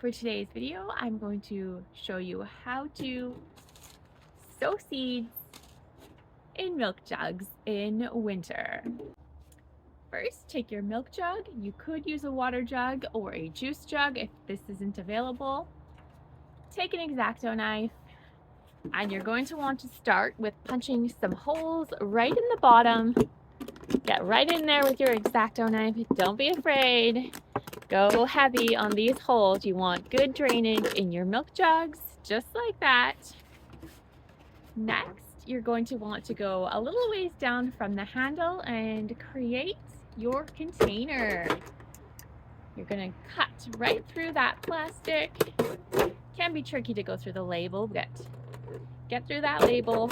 For today's video, I'm going to show you how to sow seeds in milk jugs in winter. First, take your milk jug. You could use a water jug or a juice jug if this isn't available. Take an X-Acto knife, and you're going to want to start with punching some holes right in the bottom. Get right in there with your X-Acto knife. Don't be afraid. Go heavy on these holes. You want good drainage in your milk jugs, just like that. Next, you're going to want to go a little ways down from the handle and create your container. You're going to cut right through that plastic. Can be tricky to go through the label, but get through that label.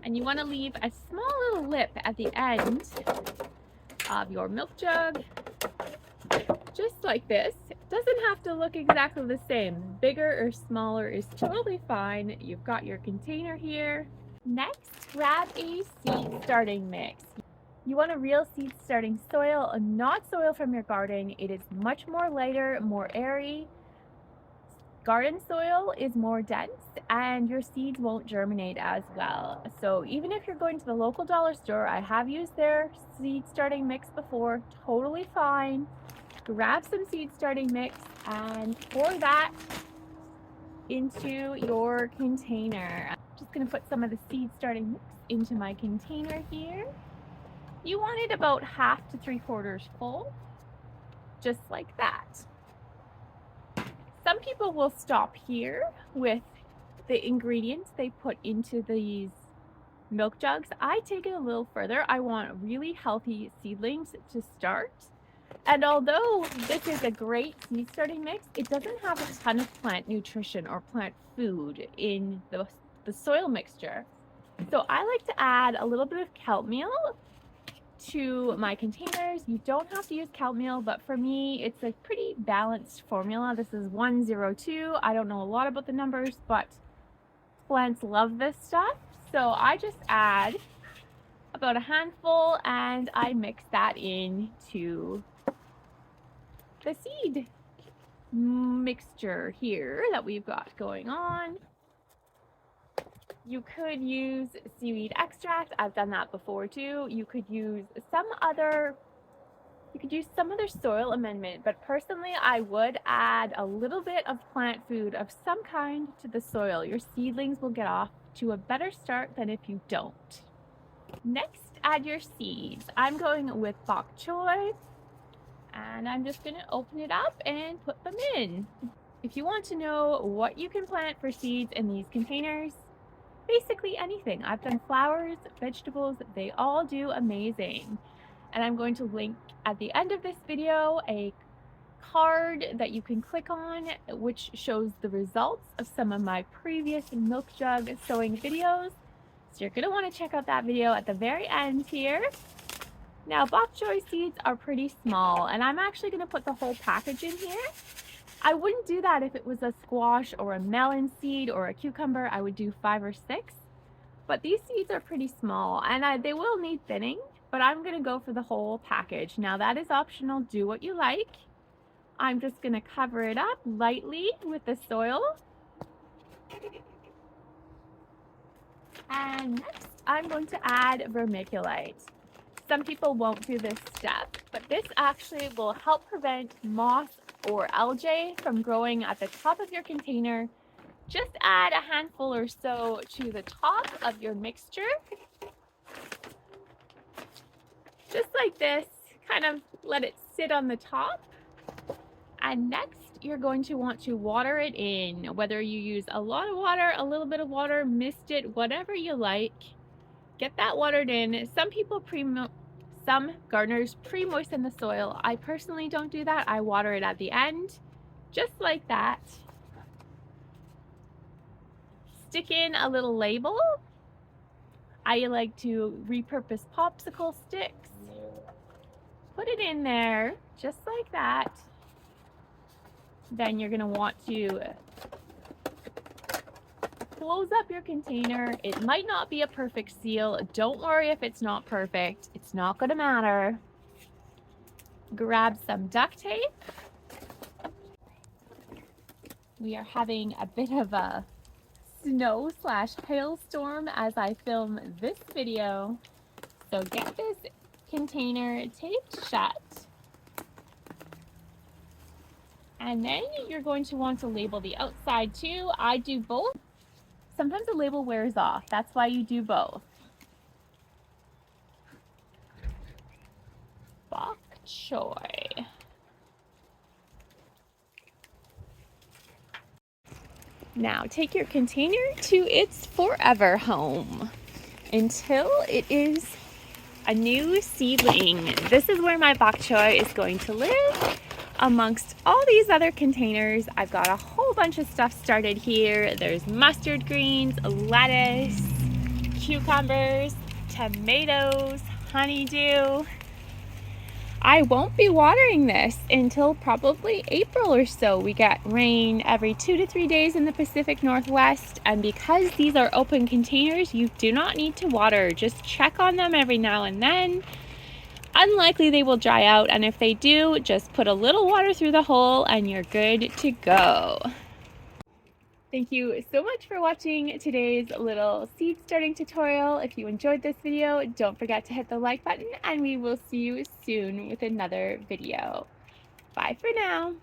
And you want to leave a small little lip at the end of your milk jug, just like this. It doesn't have to look exactly the same. Bigger or smaller is totally fine. You've got your container here. Next, grab a seed starting mix. You want a real seed starting soil, not soil from your garden. It is much more lighter, more airy. Garden soil is more dense and your seeds won't germinate as well. So even if you're going to the local dollar store, I have used their seed starting mix before, totally fine. Grab some seed starting mix and pour that into your container. I'm just going to put some of the seed starting mix into my container here. You want it about 1/2 to 3/4 full, just like that. Some people will stop here with the ingredients they put into these milk jugs. I take it a little further. I want really healthy seedlings to start. And although this is a great seed starting mix, it doesn't have a ton of plant nutrition or plant food in the soil mixture. So I like to add a little bit of kelp meal to my containers. You don't have to use kelp meal, but for me, it's a pretty balanced formula. This is 102. I don't know a lot about the numbers, but plants love this stuff. So I just add about a handful and I mix that into the seed mixture here that we've got going on. You could use seaweed extract. I've done that before too. You could use some other soil amendment, but personally I would add a little bit of plant food of some kind to the soil. Your seedlings will get off to a better start than if you don't. Next, add your seeds. I'm going with bok choy, and I'm just going to open it up and put them in. If you want to know what you can plant for seeds in these containers, basically anything. I've done flowers, vegetables, they all do amazing. And I'm going to link at the end of this video a card that you can click on, which shows the results of some of my previous milk jug sewing videos. So you're going to want to check out that video at the very end here. Now, bok choy seeds are pretty small, and I'm actually going to put the whole package in here. I wouldn't do that if it was a squash or a melon seed or a cucumber. I would do 5 or 6. But these seeds are pretty small, and they will need thinning, but I'm going to go for the whole package. Now, that is optional. Do what you like. I'm just going to cover it up lightly with the soil. And next, I'm going to add vermiculite. Some people won't do this step, but this actually will help prevent moss or algae from growing at the top of your container. Just add a handful or so to the top of your mixture. Just like this, kind of let it sit on the top. And next, you're going to want to water it in, whether you use a lot of water, a little bit of water, mist it, whatever you like. Get that watered in. Some gardeners pre-moisten the soil. I personally don't do that. I water it at the end, just like that. Stick in a little label. I like to repurpose popsicle sticks. Put it in there, just like that. Then you're going to want to close up your container. It might not be a perfect seal. Don't worry if it's not perfect. It's not going to matter. Grab some duct tape We are having a bit of a snow/hailstorm as I film this video. So get this container taped shut. And then you're going to want to label the outside too. I do both. Sometimes the label wears off. That's why you do both. Bok choy. Now take your container to its forever home until it is a new seedling. This is where my bok choy is going to live amongst all these other containers. I've got a whole bunch of stuff started here. There's mustard greens, lettuce, cucumbers, tomatoes, honeydew. I won't be watering this until probably April or so. We get rain every 2 to 3 days in the Pacific Northwest, and because these are open containers, you do not need to water. Just check on them every now and then. Unlikely they will dry out, and if they do, just put a little water through the hole and you're good to go. Thank you so much for watching today's little seed starting tutorial. If you enjoyed this video, don't forget to hit the like button, and we will see you soon with another video. Bye for now.